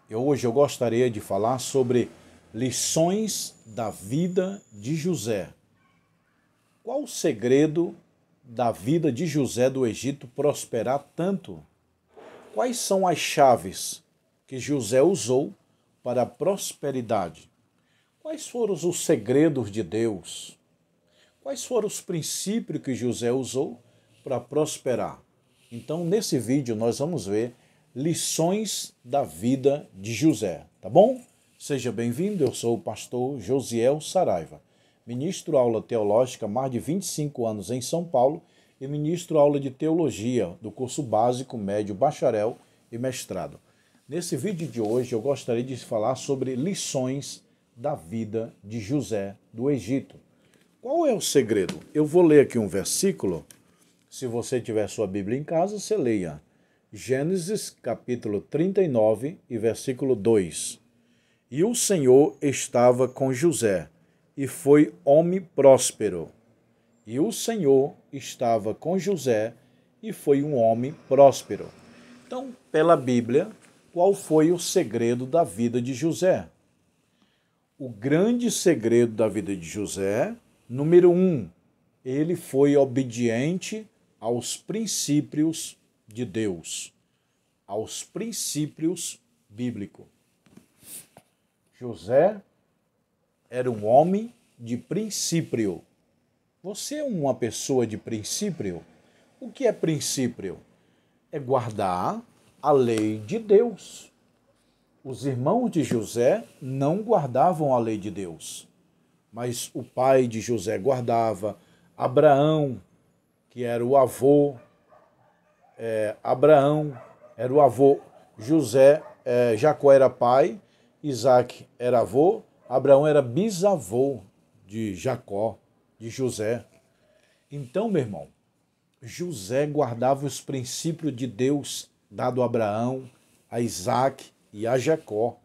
Hoje eu gostaria de falar sobre lições da vida de José. Qual o segredo da vida de José do Egito prosperar tanto? Quais são as chaves que José usou para a prosperidade? Quais foram os segredos de Deus? Quais foram os princípios que José usou para prosperar? Então, nesse vídeo, nós vamos ver lições da vida de José, tá bom? Seja bem-vindo, eu sou o pastor Josiel Saraiva. Ministro aula teológica há mais de 25 anos em São Paulo e ministro aula de teologia do curso básico, médio, bacharel e mestrado. Nesse vídeo de hoje, eu gostaria de falar sobre lições da vida de José do Egito. Qual é o segredo? Eu vou ler aqui um versículo. Se você tiver sua Bíblia em casa, você leia. Gênesis capítulo 39 e versículo 2. E o Senhor estava com José, e foi homem próspero. E o Senhor estava com José, e foi um homem próspero. Então, pela Bíblia, qual foi o segredo da vida de José? O grande segredo da vida de José, número 1, ele foi obediente aos princípios de Deus, aos princípios bíblicos. José era um homem de princípio. Você é uma pessoa de princípio? O que é princípio? É guardar a lei de Deus. Os irmãos de José não guardavam a lei de Deus, mas o pai de José guardava. Abraão, que era o avô, Abraão era o avô, Jacó era pai, Isaac era avô, Abraão era bisavô de Jacó, de José. Então, meu irmão, José guardava os princípios de Deus dado a Abraão, a Isaac e a Jacó.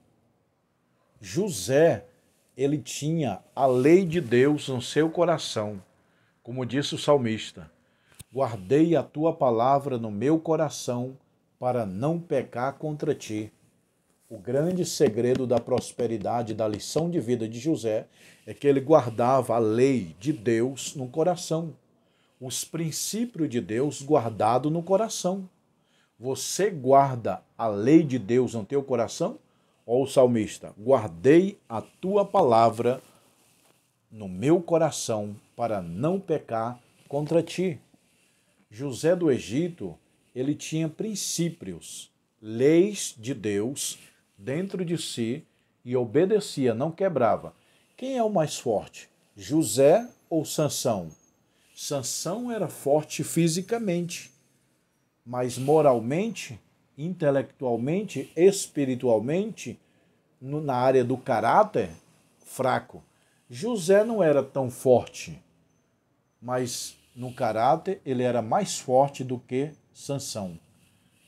José, ele tinha a lei de Deus no seu coração, como disse o salmista. Guardei a tua palavra no meu coração para não pecar contra ti. O grande segredo da prosperidade, da lição de vida de José, é que ele guardava a lei de Deus no coração. Os princípios de Deus guardados no coração. Você guarda a lei de Deus no teu coração? Ou o salmista, guardei a tua palavra no meu coração para não pecar contra ti. José do Egito, ele tinha princípios, leis de Deus dentro de si e obedecia, não quebrava. Quem é o mais forte? José ou Sansão? Sansão era forte fisicamente, mas moralmente, intelectualmente, espiritualmente, na área do caráter, fraco. José não era tão forte, mas no caráter ele era mais forte do que Sansão.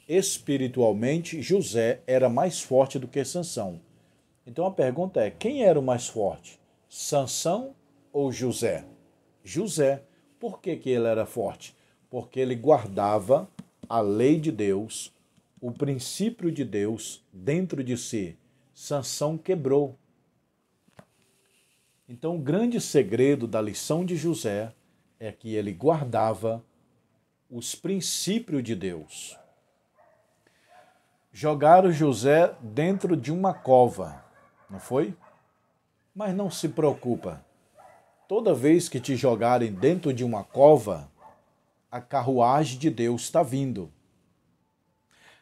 Espiritualmente, José era mais forte do que Sansão. Então a pergunta é, quem era o mais forte? Sansão ou José? José. Por que ele era forte? Porque ele guardava a lei de Deus, o princípio de Deus dentro de si. Sansão quebrou. Então o grande segredo da lição de José é que ele guardava os princípios de Deus. Jogaram José dentro de uma cova, não foi? Mas não se preocupa. Toda vez que te jogarem dentro de uma cova, a carruagem de Deus está vindo.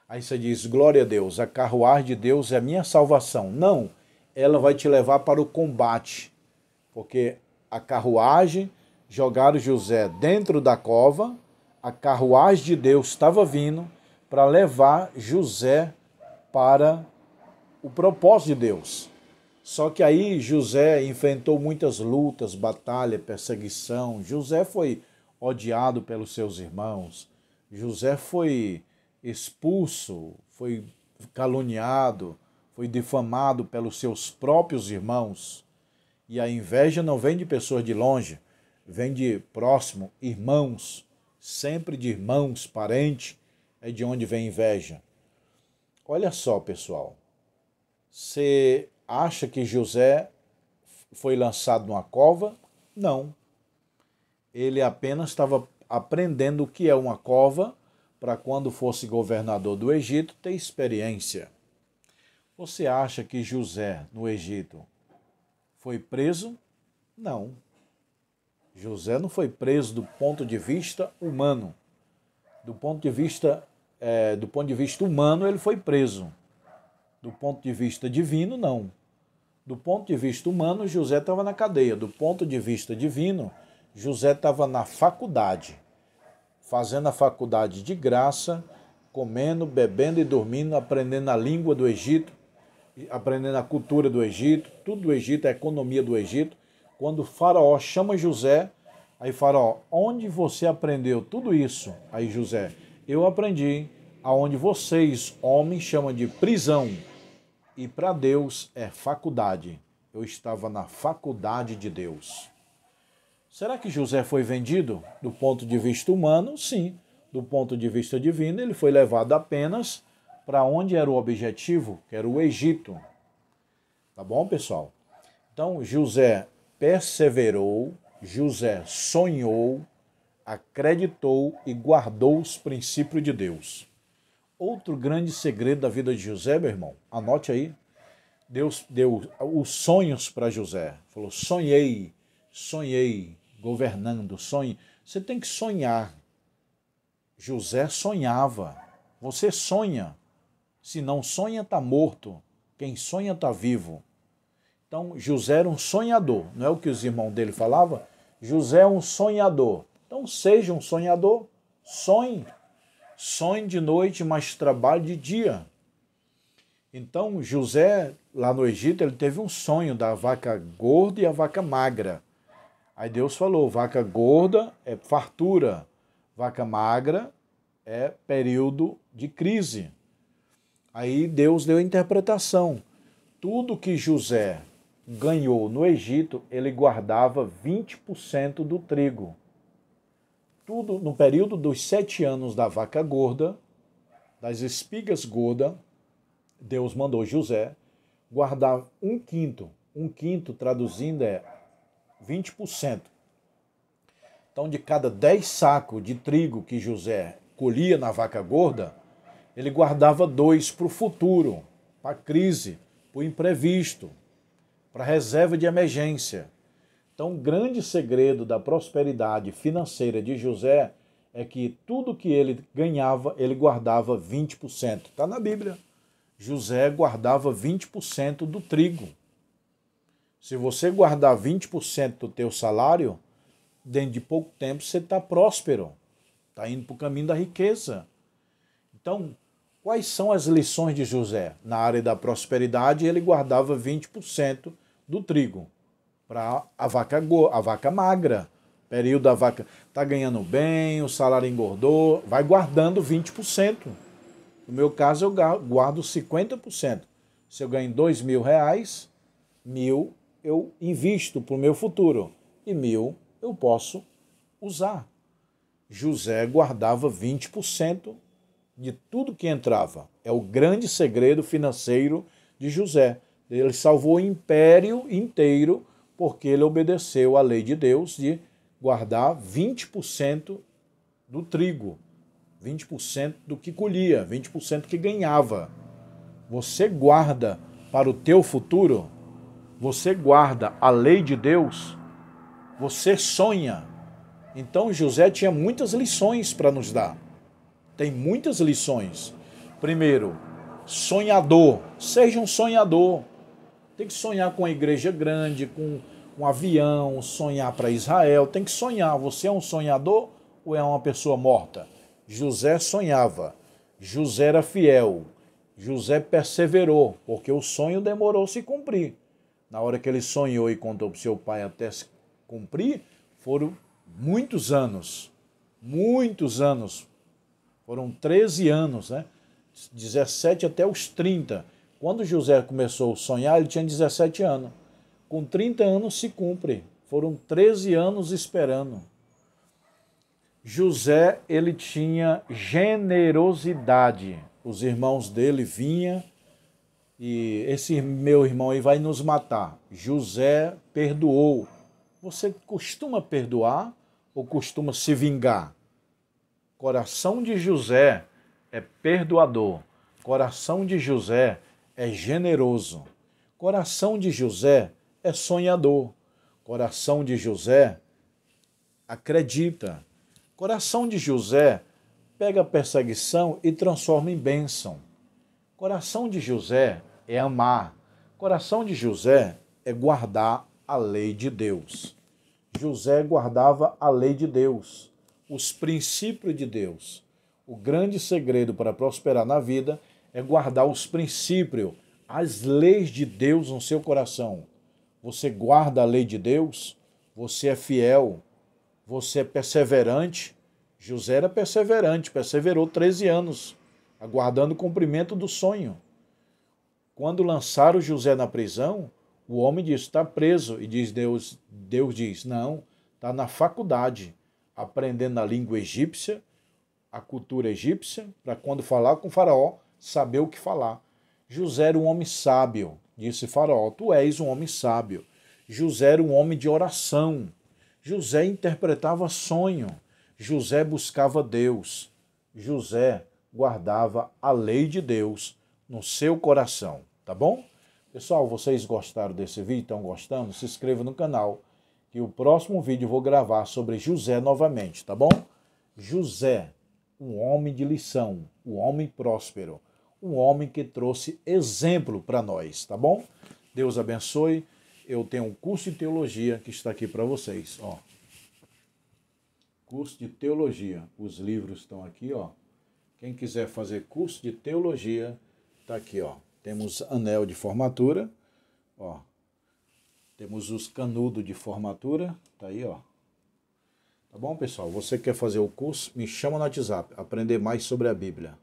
Aí você diz, glória a Deus, a carruagem de Deus é a minha salvação. Não, ela vai te levar para o combate, porque a carruagem, jogaram José dentro da cova, a carruagem de Deus estava vindo para levar José para o propósito de Deus. Só que aí José enfrentou muitas lutas, batalha, perseguição. José foi odiado pelos seus irmãos. José foi expulso, foi caluniado, foi difamado pelos seus próprios irmãos. E a inveja não vem de pessoas de longe, vem de próximo, irmãos, sempre de irmãos, parente, é de onde vem inveja. Olha só, pessoal, Você acha que José foi lançado numa cova? Não. Ele apenas estava aprendendo o que é uma cova para quando fosse governador do Egito ter experiência. Você acha que José, no Egito, foi preso? Não. José não foi preso do ponto de vista humano. Do ponto de vista humano, ele foi preso. Do ponto de vista divino, não. Do ponto de vista humano, José estava na cadeia. Do ponto de vista divino, José estava na faculdade, fazendo a faculdade de graça, comendo, bebendo e dormindo, aprendendo a língua do Egito, aprendendo a cultura do Egito, tudo do Egito, a economia do Egito. Quando o faraó chama José, aí faraó, onde você aprendeu tudo isso? Aí José, eu aprendi aonde vocês, homens, chamam de prisão. E para Deus é faculdade. Eu estava na faculdade de Deus. Será que José foi vendido? Do ponto de vista humano, sim. Do ponto de vista divino, ele foi levado apenas para onde era o objetivo, que era o Egito. Tá bom, pessoal? Então, José perseverou, José sonhou, acreditou e guardou os princípios de Deus. Outro grande segredo da vida de José, meu irmão, anote aí. Deus deu os sonhos para José. Falou, sonhei, governando, sonhe. Você tem que sonhar. José sonhava. Você sonha. Se não sonha, está morto. Quem sonha, está vivo. Então, José era um sonhador. Não é o que os irmãos dele falavam? José é um sonhador. Então, seja um sonhador. Sonhe. Sonhe de noite, mas trabalhe de dia. Então, José, lá no Egito, ele teve um sonho da vaca gorda e a vaca magra. Aí Deus falou, vaca gorda é fartura, vaca magra é período de crise. Aí Deus deu a interpretação. Tudo que José ganhou no Egito, ele guardava 20% do trigo. Tudo no período dos 7 anos da vaca gorda, das espigas gordas, Deus mandou José guardar um quinto. Um quinto, traduzindo, é 20%. Então, de cada 10 sacos de trigo que José colhia na vaca gorda, ele guardava 2 para o futuro, para a crise, para o imprevisto, para a reserva de emergência. Então, o grande segredo da prosperidade financeira de José é que tudo que ele ganhava, ele guardava 20%. Está na Bíblia. José guardava 20% do trigo. Se você guardar 20% do teu salário, dentro de pouco tempo você está próspero, está indo para o caminho da riqueza. Então, quais são as lições de José? Na área da prosperidade, ele guardava 20% do trigo para a vaca magra. Período da vaca está ganhando bem, o salário engordou, vai guardando 20%. No meu caso, eu guardo 50%. Se eu ganho R$2.000, 1.000 eu invisto para o meu futuro e 1.000 eu posso usar. José guardava 20% de tudo que entrava. É o grande segredo financeiro de José. Ele salvou o império inteiro porque ele obedeceu à lei de Deus de guardar 20% do trigo, 20% do que colhia, 20% que ganhava. Você guarda para o teu futuro? Você guarda a lei de Deus? Você sonha? Então José tinha muitas lições para nos dar. Tem muitas lições. Primeiro, sonhador. Seja um sonhador. Tem que sonhar com a igreja grande, com um avião, sonhar para Israel. Tem que sonhar. Você é um sonhador ou é uma pessoa morta? José sonhava. José era fiel. José perseverou, porque o sonho demorou a se cumprir. Na hora que ele sonhou e contou para o seu pai até se cumprir, foram muitos anos. Muitos anos. Foram 13 anos, né? 17 até os 30. Quando José começou a sonhar, ele tinha 17 anos. Com 30 anos se cumpre. Foram 13 anos esperando. José, ele tinha generosidade. Os irmãos dele vinham e esse meu irmão aí vai nos matar. José perdoou. Você costuma perdoar ou costuma se vingar? Coração de José é perdoador. Coração de José é generoso. Coração de José é sonhador. Coração de José acredita. Coração de José pega a perseguição e transforma em bênção. Coração de José é amar. Coração de José é guardar a lei de Deus. José guardava a lei de Deus, os princípios de Deus. O grande segredo para prosperar na vida é guardar os princípios, as leis de Deus no seu coração. Você guarda a lei de Deus, você é fiel, você é perseverante. José era perseverante, perseverou 13 anos, aguardando o cumprimento do sonho. Quando lançaram José na prisão, o homem disse, está preso. E Deus diz, não, está na faculdade, aprendendo a língua egípcia, a cultura egípcia, para quando falar com o faraó, saber o que falar. José era um homem sábio, disse faraó, tu és um homem sábio. José era um homem de oração. José interpretava sonho. José buscava Deus. José guardava a lei de Deus no seu coração, tá bom? Pessoal, vocês gostaram desse vídeo? Estão gostando? Se inscreva no canal, que o próximo vídeo eu vou gravar sobre José novamente, tá bom? José, um homem de lição, um homem próspero, um homem que trouxe exemplo para nós, tá bom? Deus abençoe. Eu tenho um curso de teologia que está aqui para vocês, ó. Curso de teologia. Os livros estão aqui, ó. Quem quiser fazer curso de teologia, tá aqui, ó. Temos anel de formatura, ó. Temos os canudos de formatura, tá aí, ó. Tá bom, pessoal? Você quer fazer o curso? Me chama no WhatsApp, aprender mais sobre a Bíblia.